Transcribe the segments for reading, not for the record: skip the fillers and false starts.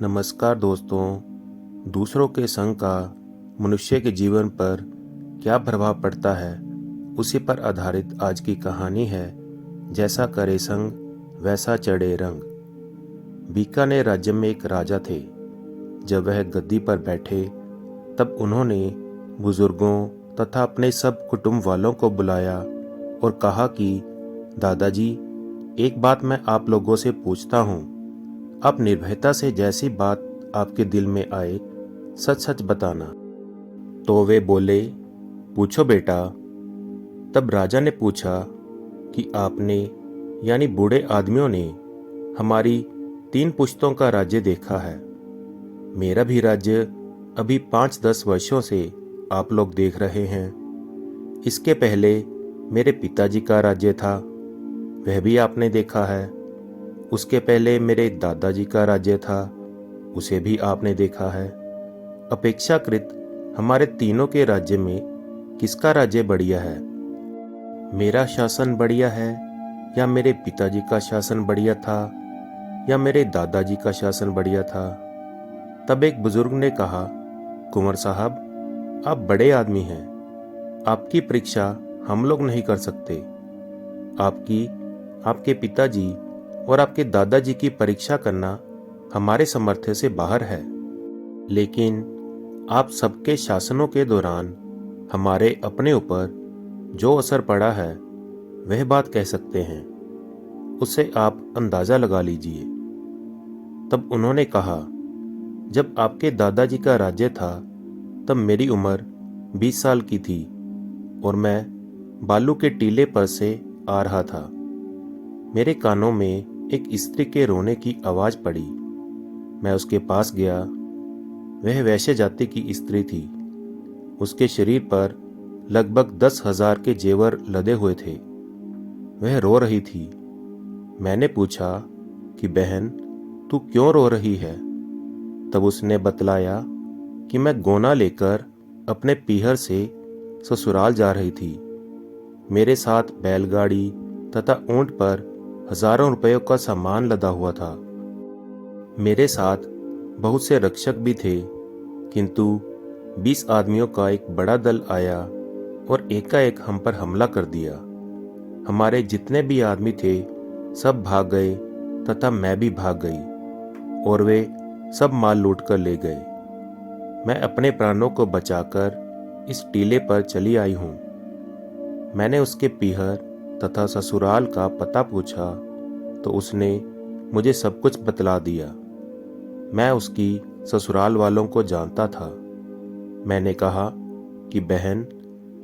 नमस्कार दोस्तों। दूसरों के संग का मनुष्य के जीवन पर क्या प्रभाव पड़ता है, उसी पर आधारित आज की कहानी है। जैसा करे संग वैसा चढ़े रंग। बीकानेर राज्य में एक राजा थे। जब वह गद्दी पर बैठे तब उन्होंने बुजुर्गों तथा अपने सब कुटुंब वालों को बुलाया और कहा कि दादाजी, एक बात मैं आप लोगों से पूछता हूँ। आप निर्भयता से जैसी बात आपके दिल में आए सच सच बताना। तो वे बोले, पूछो बेटा। तब राजा ने पूछा कि आपने यानी बूढ़े आदमियों ने हमारी 3 पुश्तों का राज्य देखा है। मेरा भी राज्य अभी 5-10 वर्षों से आप लोग देख रहे हैं। इसके पहले मेरे पिताजी का राज्य था, वह भी आपने देखा है। उसके पहले मेरे दादाजी का राज्य था, उसे भी आपने देखा है। अपेक्षाकृत हमारे तीनों के राज्य में किसका राज्य बढ़िया है? मेरा शासन बढ़िया है या मेरे पिताजी का शासन बढ़िया था या मेरे दादाजी का शासन बढ़िया था? तब एक बुजुर्ग ने कहा, कुंवर साहब, आप बड़े आदमी हैं, आपकी परीक्षा हम लोग नहीं कर सकते। आपके पिताजी और आपके दादाजी की परीक्षा करना हमारे सामर्थ्य से बाहर है। लेकिन आप सबके शासनों के दौरान हमारे अपने ऊपर जो असर पड़ा है वह बात कह सकते हैं, उससे आप अंदाजा लगा लीजिए। तब उन्होंने कहा, जब आपके दादाजी का राज्य था तब मेरी उम्र 20 साल की थी और मैं बालू के टीले पर से आ रहा था। मेरे कानों में एक स्त्री के रोने की आवाज पड़ी। मैं उसके पास गया। वह वैश्य जाति की स्त्री थी। उसके शरीर पर लगभग 10,000 के जेवर लदे हुए थे। वह रो रही थी। मैंने पूछा कि बहन, तू क्यों रो रही है? तब उसने बतलाया कि मैं गोना लेकर अपने पीहर से ससुराल जा रही थी। मेरे साथ बैलगाड़ी तथा ऊंट पर हजारों रुपयों का सामान लदा हुआ था। मेरे साथ बहुत से रक्षक भी थे, किंतु 20 आदमियों का एक बड़ा दल आया और एकाएक हम पर हमला कर दिया। हमारे जितने भी आदमी थे सब भाग गए तथा मैं भी भाग गई और वे सब माल लूट कर ले गए। मैं अपने प्राणों को बचाकर इस टीले पर चली आई हूँ। मैंने उसके पीहर तथा ससुराल का पता पूछा तो उसने मुझे सब कुछ बतला दिया। मैं उसकी ससुराल वालों को जानता था। मैंने कहा कि बहन,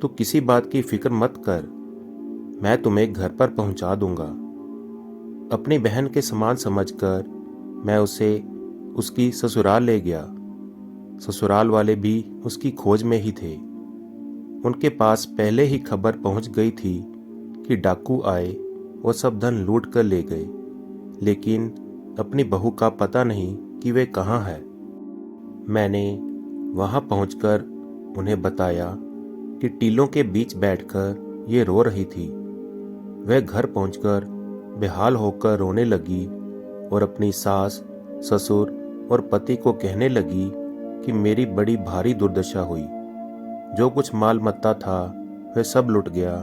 तू किसी बात की फिक्र मत कर, मैं तुम्हें घर पर पहुंचा दूंगा। अपनी बहन के समान समझकर मैं उसे उसकी ससुराल ले गया। ससुराल वाले भी उसकी खोज में ही थे। उनके पास पहले ही खबर पहुंच गई थी कि डाकू आए और सब धन लूट कर ले गए, लेकिन अपनी बहू का पता नहीं कि वे कहाँ है। मैंने वहां पहुंचकर उन्हें बताया कि टीलों के बीच बैठकर ये रो रही थी। वह घर पहुंचकर बेहाल होकर रोने लगी और अपनी सास, ससुर और पति को कहने लगी कि मेरी बड़ी भारी दुर्दशा हुई। जो कुछ माल मत्ता था वह सब लुट गया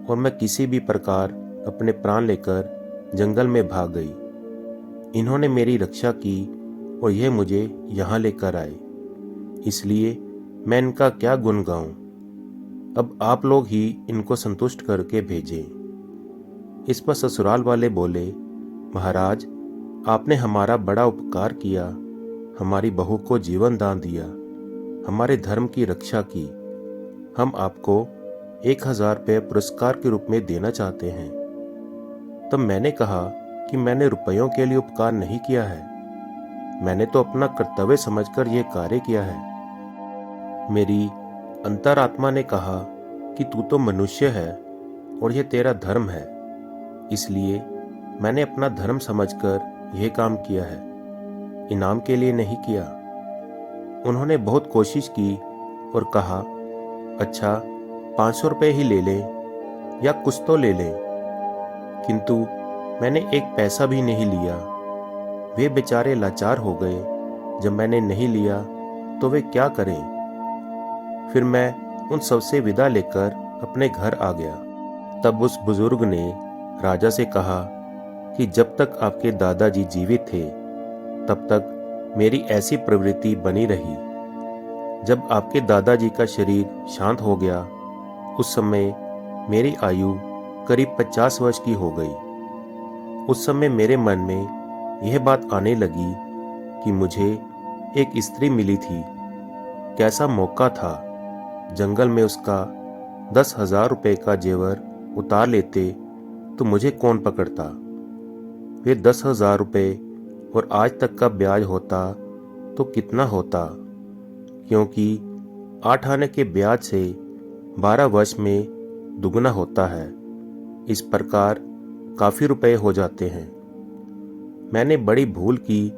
और मैं किसी भी प्रकार अपने प्राण लेकर जंगल में भाग गई। इन्होंने मेरी रक्षा की और यह मुझे यहाँ लेकर आए, इसलिए मैं इनका क्या गुण गाऊं। अब आप लोग ही इनको संतुष्ट करके भेजें। इस पर ससुराल वाले बोले, महाराज, आपने हमारा बड़ा उपकार किया, हमारी बहू को जीवन दान दिया, हमारे धर्म की रक्षा की। हम आपको 1,000 रुपये पुरस्कार के रूप में देना चाहते हैं। तब मैंने कहा कि मैंने रुपयों के लिए उपकार नहीं किया है, मैंने तो अपना कर्तव्य समझकर यह कार्य किया है। मेरी अंतरात्मा ने कहा कि तू तो मनुष्य है और यह तेरा धर्म है, इसलिए मैंने अपना धर्म समझकर यह काम किया है, इनाम के लिए नहीं किया। उन्होंने बहुत कोशिश की और कहा, अच्छा 500 रुपये ही ले लें या कुछ तो ले लें, किंतु मैंने एक पैसा भी नहीं लिया। वे बेचारे लाचार हो गए जब मैंने नहीं लिया तो वे क्या करें। फिर मैं उन सबसे विदा लेकर अपने घर आ गया। तब उस बुजुर्ग ने राजा से कहा कि जब तक आपके दादाजी जीवित थे तब तक मेरी ऐसी प्रवृत्ति बनी रही। जब आपके दादाजी का शरीर शांत हो गया उस समय मेरी आयु करीब 50 वर्ष की हो गई। उस समय मेरे मन में यह बात आने लगी कि मुझे एक स्त्री मिली थी। कैसा मौका था। जंगल में उसका 10,000 रुपये का जेवर उतार लेते तो मुझे कौन पकड़ता। वे 10,000 रुपये और आज तक का ब्याज होता तो कितना होता, क्योंकि 8 आने के ब्याज से 12 वर्ष में दुगना होता है। इस प्रकार काफ़ी रुपए हो जाते हैं। मैंने बड़ी भूल की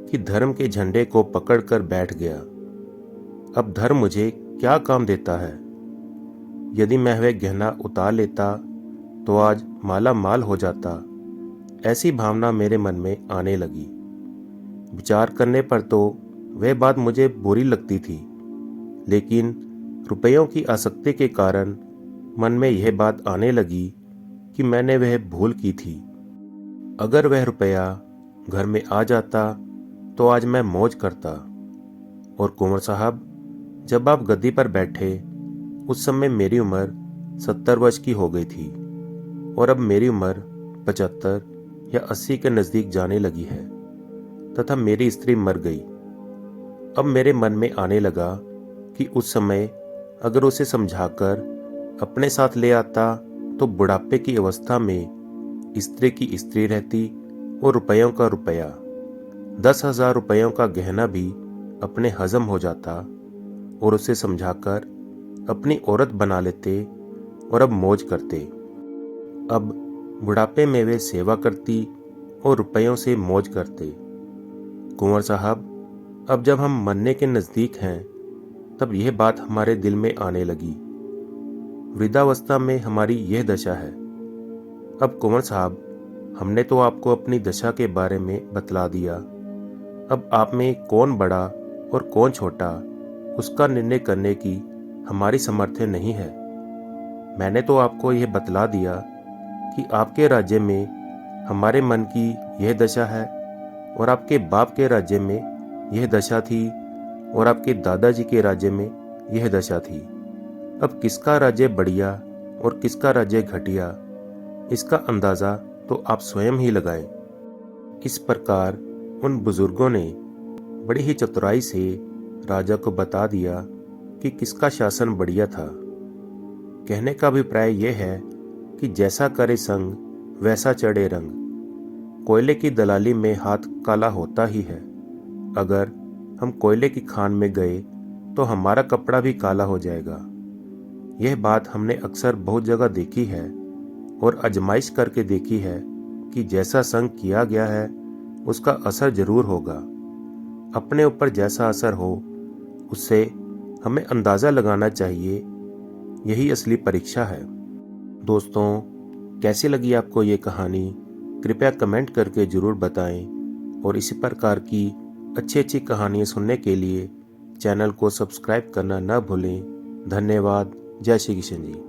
कि धर्म के झंडे को पकड़कर बैठ गया। अब धर्म मुझे क्या काम देता है। यदि मैं वह गहना उतार लेता तो आज माला माल हो जाता। ऐसी भावना मेरे मन में आने लगी। विचार करने पर तो वह बात मुझे बुरी लगती थी, लेकिन रुपयों की आसक्ति के कारण मन में यह बात आने लगी कि मैंने वह भूल की थी। अगर वह रुपया घर में आ जाता तो आज मैं मौज करता। और कुंवर साहब, जब आप गद्दी पर बैठे उस समय मेरी उम्र 70 वर्ष की हो गई थी और अब मेरी उम्र 75 या 80 के नज़दीक जाने लगी है तथा मेरी स्त्री मर गई। अब मेरे मन में आने लगा कि उस समय अगर उसे समझाकर अपने साथ ले आता तो बुढ़ापे की अवस्था में स्त्री की स्त्री रहती और रुपयों का रुपया, 10,000 रुपयों का गहना भी अपने हजम हो जाता और उसे समझाकर अपनी औरत बना लेते और अब मौज करते। अब बुढ़ापे में वे सेवा करती और रुपयों से मौज करते। कुंवर साहब, अब जब हम मरने के नज़दीक हैं तब यह बात हमारे दिल में आने लगी। वृद्धावस्था में हमारी यह दशा है। अब कुंवर साहब, हमने तो आपको अपनी दशा के बारे में बतला दिया। अब आप में कौन बड़ा और कौन छोटा उसका निर्णय करने की हमारी सामर्थ्य नहीं है। मैंने तो आपको यह बतला दिया कि आपके राज्य में हमारे मन की यह दशा है और आपके बाप के राज्य में यह दशा थी और आपके दादाजी के राज्य में यह दशा थी। अब किसका राज्य बढ़िया और किसका राज्य घटिया, इसका अंदाज़ा तो आप स्वयं ही लगाएं। इस प्रकार उन बुजुर्गों ने बड़ी ही चतुराई से राजा को बता दिया कि किसका शासन बढ़िया था। कहने का अभिप्राय यह है कि जैसा करे संग वैसा चढ़े रंग। कोयले की दलाली में हाथ काला होता ही है। अगर हम कोयले की खान में गए तो हमारा कपड़ा भी काला हो जाएगा। यह बात हमने अक्सर बहुत जगह देखी है और आजमाइश करके देखी है कि जैसा संग किया गया है उसका असर जरूर होगा। अपने ऊपर जैसा असर हो उससे हमें अंदाज़ा लगाना चाहिए। यही असली परीक्षा है। दोस्तों, कैसी लगी आपको ये कहानी? कृपया कमेंट करके ज़रूर बताएं और इसी प्रकार की अच्छी अच्छी कहानियाँ सुनने के लिए चैनल को सब्सक्राइब करना न भूलें। धन्यवाद। जय श्री कृष्ण जी।